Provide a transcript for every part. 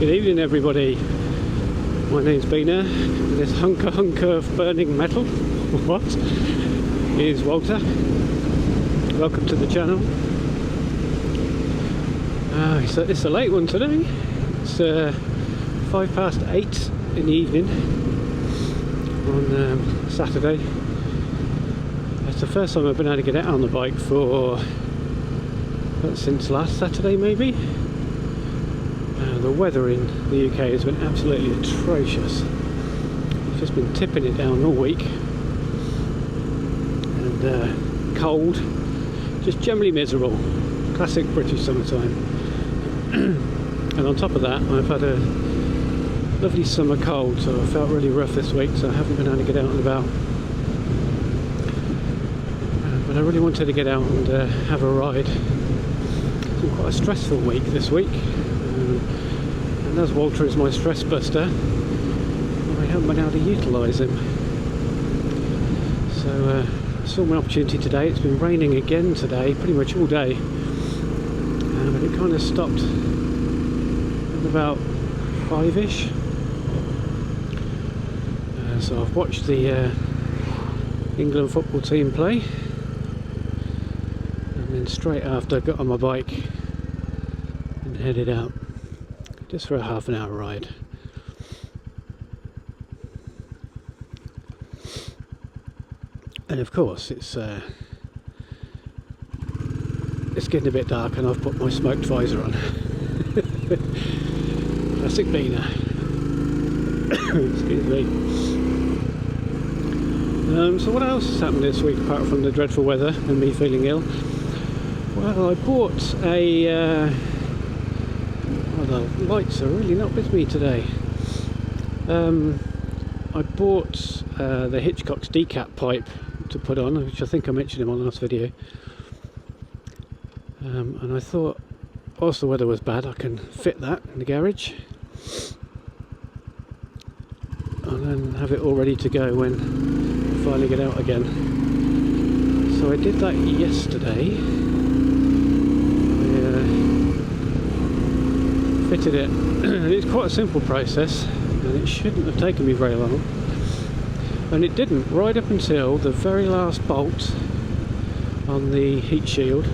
Good evening, everybody. My name's Bina. This hunk of burning metal, what, is Walter. Welcome to the channel. It's a late one today. It's 8:05 in the evening on Saturday. It's the first time I've been able to get out on the bike since last Saturday, maybe. The weather in the UK has been absolutely atrocious. It's just been tipping it down all week, and cold, just generally miserable. Classic British summertime. And on top of that, I've had a lovely summer cold, so I felt really rough this week, so I haven't been able to get out and about. But I really wanted to get out and have a ride. It's been quite a stressful week this week. And as Walter is my stress buster, I haven't been able to utilise him. So I saw my opportunity today. It's been raining again today, pretty much all day. But it kind of stopped at about 5-ish. So I've watched the England football team play. And then straight after I got on my bike and headed out. Just for a half an hour ride. And of course it's getting a bit dark and I've put my smoked visor on. Classic Bina. Excuse me. So what else has happened this week apart from the dreadful weather and me feeling ill? Well, I bought a the lights are really not with me today. I bought the Hitchcock's decap pipe to put on, which I think I mentioned in my last video. And I thought, whilst the weather was bad, I can fit that in the garage and then have it all ready to go when I finally get out again. So I did that yesterday. Fitted it. It's quite a simple process and it shouldn't have taken me very long, and it didn't, right up until the very last bolt on the heat shield.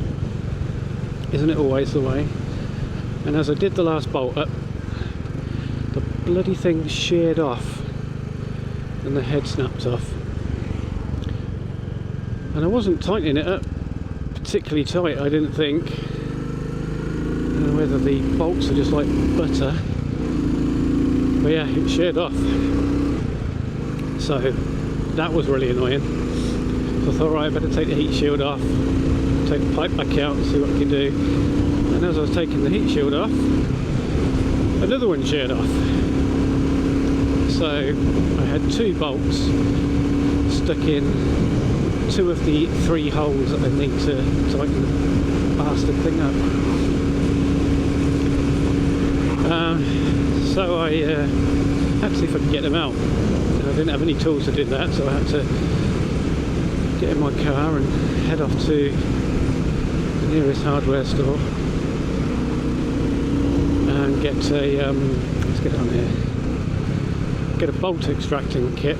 Isn't it always the way? And as I did the last bolt up, the bloody thing sheared off and the head snapped off, and I wasn't tightening it up particularly tight, I didn't think. Whether the bolts are just like butter, but yeah, it sheared off. So that was really annoying. So I thought, right, I better take the heat shield off, take the pipe back out and see what I can do. And as I was taking the heat shield off, another one sheared off. So I had 2 bolts stuck in 2 of the 3 holes that I need to tighten the bastard thing up. So I had to see if I could get them out. And I didn't have any tools to do that, so I had to get in my car and head off to the nearest hardware store and get a let's get on here. Get a bolt extracting kit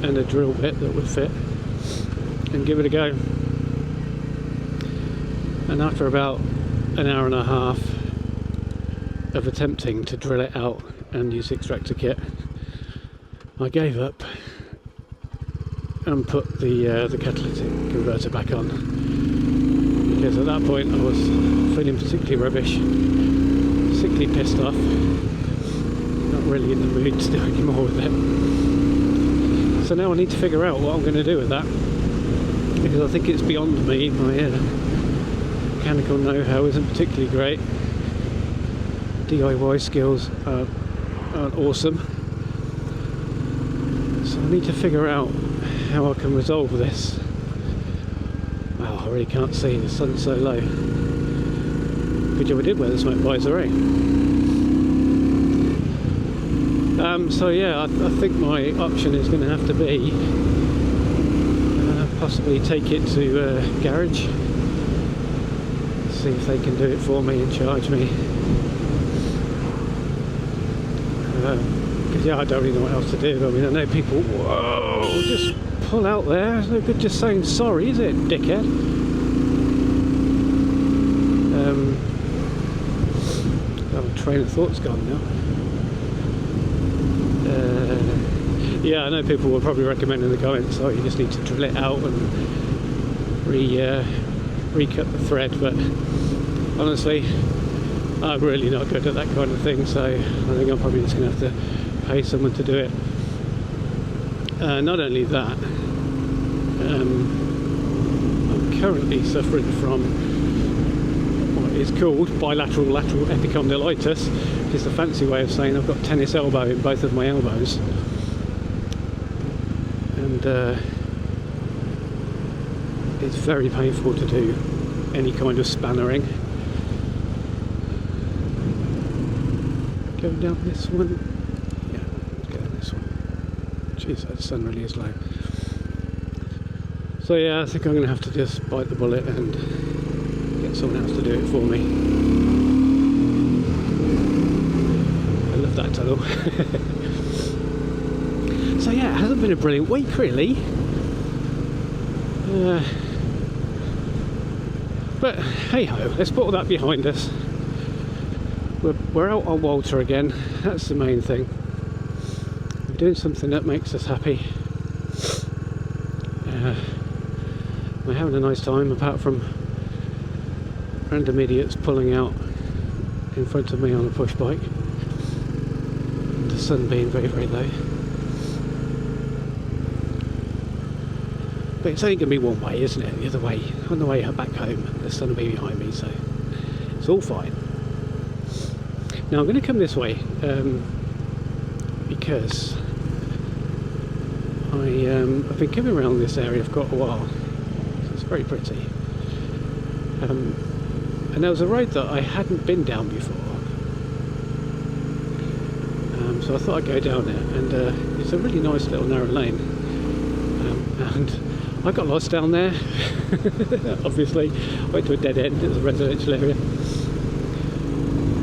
and a drill bit that would fit, and give it a go. And after about an hour and a half of attempting to drill it out and use the extractor kit, I gave up and put the catalytic converter back on, because at that point I was feeling particularly rubbish, sickly pissed off, not really in the mood to do any more with it. So now I need to figure out what I'm going to do with that, because I think it's beyond me. My mechanical know-how isn't particularly great. DIY skills aren't awesome. So I need to figure out how I can resolve this. Wow, I really can't see, the sun's so low. Good job I did wear the smoke visor, eh? So yeah, I think my option is going to have to be possibly take it to garage, see if they can do it for me and charge me. Because yeah, I don't really know what else to do. I mean, I know people, whoa, just pull out there. It's no good just saying sorry, is it, dickhead? Train of thought's gone now. Yeah, I know people will probably recommend in the comments, oh, you just need to drill it out and recut the thread, but honestly, I'm really not good at that kind of thing, so I think I'm probably just going to have to pay someone to do it. Not only that, I'm currently suffering from is called bilateral lateral epicondylitis, which is the fancy way of saying I've got tennis elbow in both of my elbows, and it's very painful to do any kind of spannering. Going down this one, yeah, let's go down this one. Jeez, that sun really is low. So yeah, I think I'm going to have to just bite the bullet and get someone else to do it for me. I love that tunnel. So yeah, it hasn't been a brilliant week really. But hey ho, let's put all that behind us. We're out on Walter again, that's the main thing. We're doing something that makes us happy. We're having a nice time, apart from random idiots pulling out in front of me on a push bike, and the sun being very, very low. But it's only going to be one way, isn't it? The other way, on the way back home, the sun will be behind me, so it's all fine. Now I'm going to come this way because I've been coming around this area for quite a while. So it's very pretty. And there was a road that I hadn't been down before, so I thought I'd go down it, and it's a really nice little narrow lane, and I got lost down there. Obviously, went to a dead end. It was a residential area,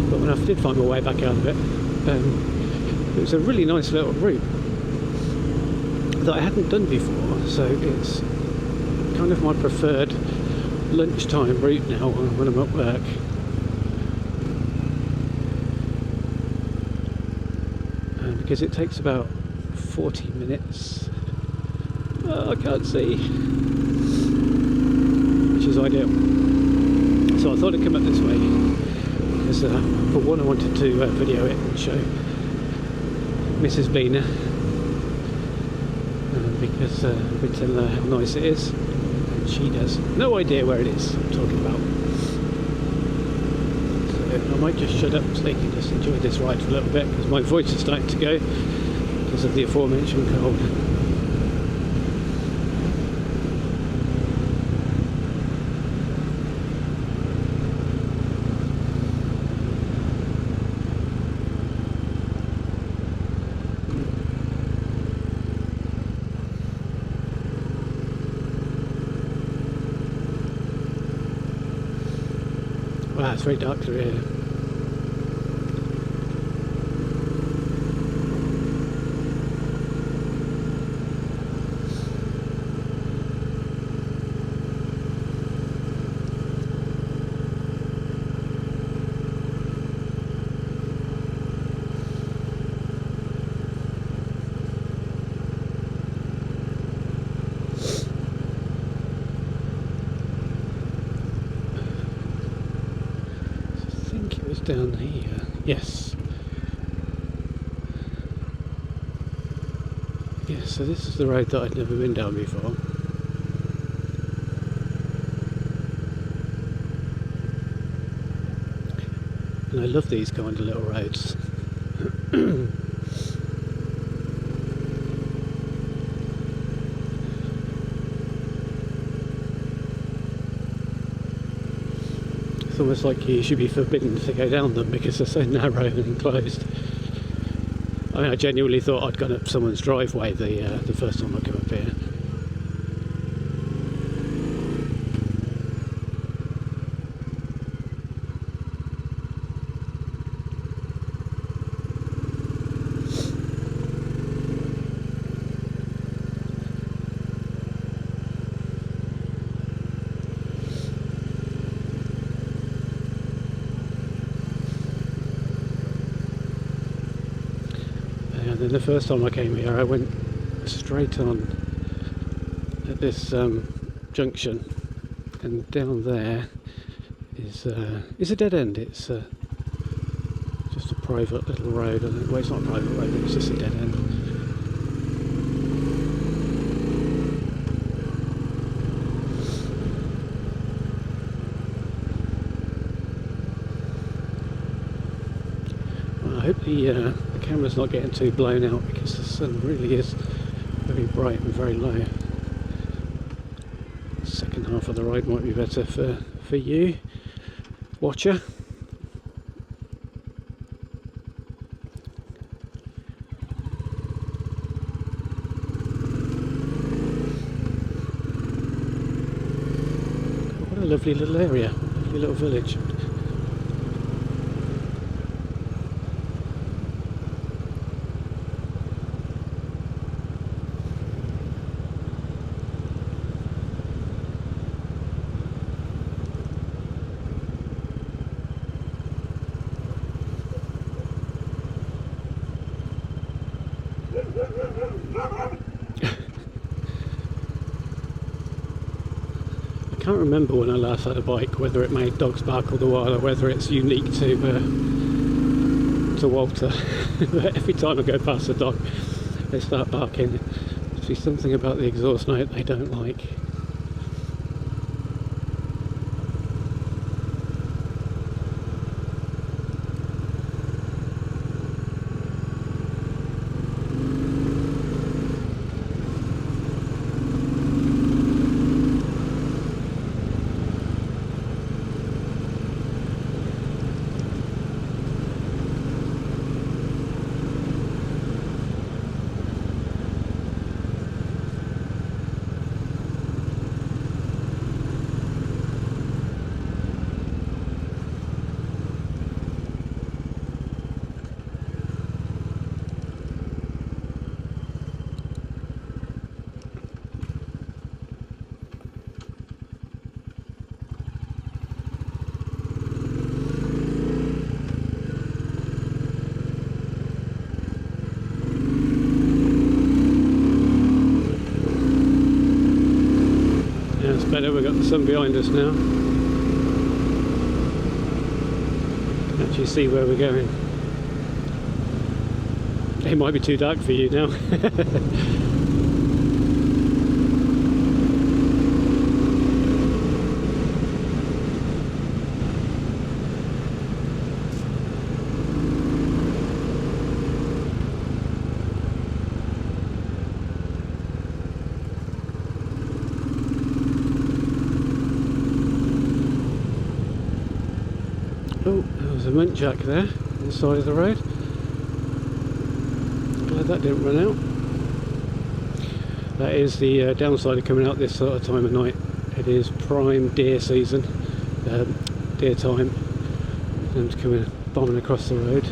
but when I did find my way back out of it, it was a really nice little route that I hadn't done before, so it's kind of my preferred lunchtime route now when I'm at work. Because it takes about 40 minutes. Oh, I can't see, which is ideal. So I thought I'd come up this way because for one I wanted to video it and show Mrs. Beaner, because we tell her how nice it is. She has no idea where it is I'm talking about. So I might just shut up so they can just enjoy this ride for a little bit, because my voice is starting to go because of the aforementioned cold. Wow, it's very dark through here. Down here, yes. Yes, so this is the road that I'd never been down before. And I love these kind of little roads. It's almost like you should be forbidden to go down them because they're so narrow and enclosed. I mean, I genuinely thought I'd gone up someone's driveway the first time I came up here. And then the first time I came here I went straight on at this junction, and down there is a dead end. It's just a private little road. Well, it's not a private road, it's just a dead end. I hope the camera's not getting too blown out, because the sun really is very bright and very low. The second half of the ride might be better for you, watcher. What a lovely little area, lovely little village. I can't remember when I last had a bike whether it made dogs bark all the while or whether it's unique to Walter. But every time I go past a dog they start barking. There's something about the exhaust note they don't like. Better, we've got the sun behind us now. Can actually see where we're going. It might be too dark for you now. Oh, there was a muntjac there on the side of the road. Glad that didn't run out. That is the downside of coming out this sort of time of night. It is prime deer season, deer time, and coming bombing across the road.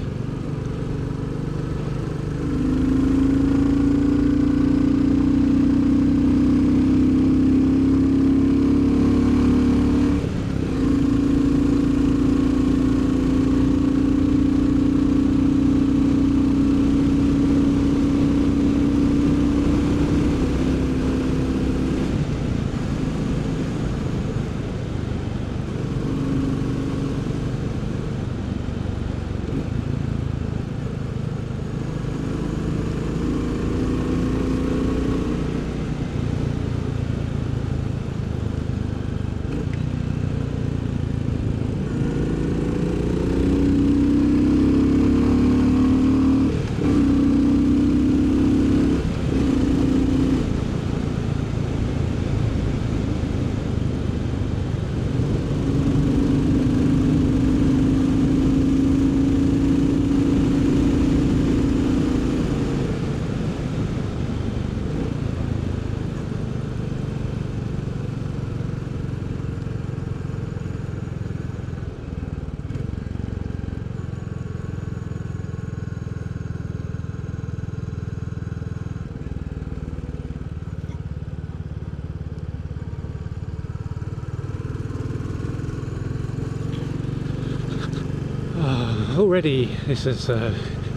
Already this has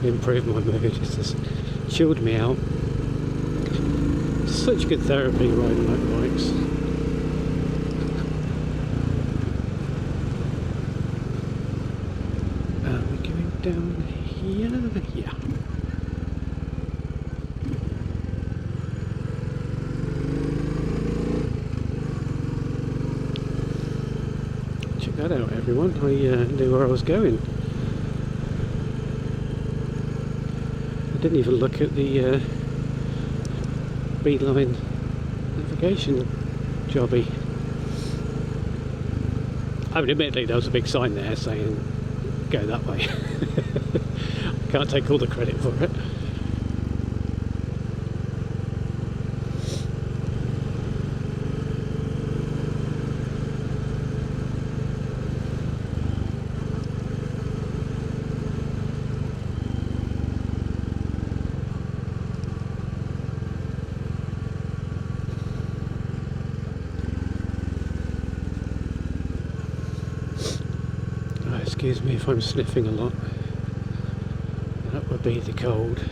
improved my mood. It's chilled me out. Such good therapy riding motorbikes. Are we going down here? Yeah. Check that out, everyone. I knew where I was going. I didn't even look at the beeline navigation jobby. I mean, admittedly, there was a big sign there saying go that way. I can't take all the credit for it. Excuse me if I'm sniffing a lot. That would be the cold.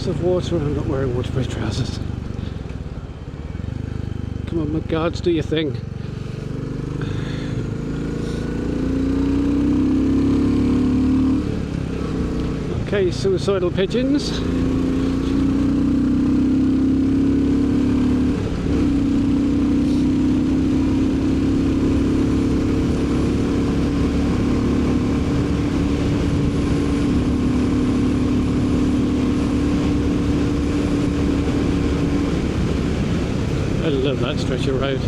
Of water and I'm not wearing waterproof trousers. Come on, my guards, do your thing. Okay, suicidal pigeons. I love that stretch of road.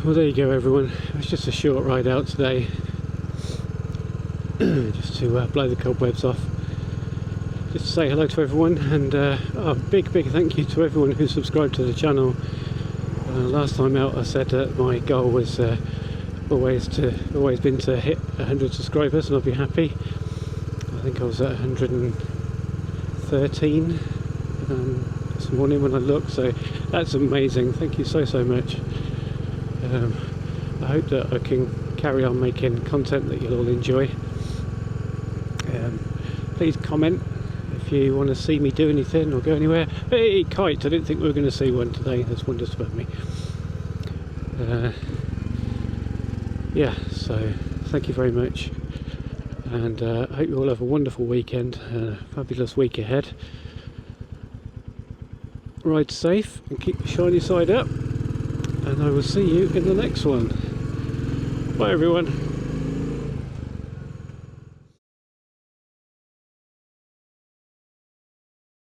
Well, there you go, everyone. It was just a short ride out today, just to blow the cobwebs off. just to say hello to everyone, and a big thank you to everyone who subscribed to the channel. Last time out I said that my goal was always been to hit 100 subscribers and I'll be happy. I think I was at 113 this morning when I looked, so that's amazing. Thank you so much. I hope that I can carry on making content that you'll all enjoy. Please comment if you want to see me do anything or go anywhere. Hey, kite! I didn't think we were going to see one today. There's one just above me. Yeah, so thank you very much, and I hope you all have a wonderful weekend, fabulous week ahead. Ride safe and keep the shiny side up, and I will see you in the next one. Bye everyone.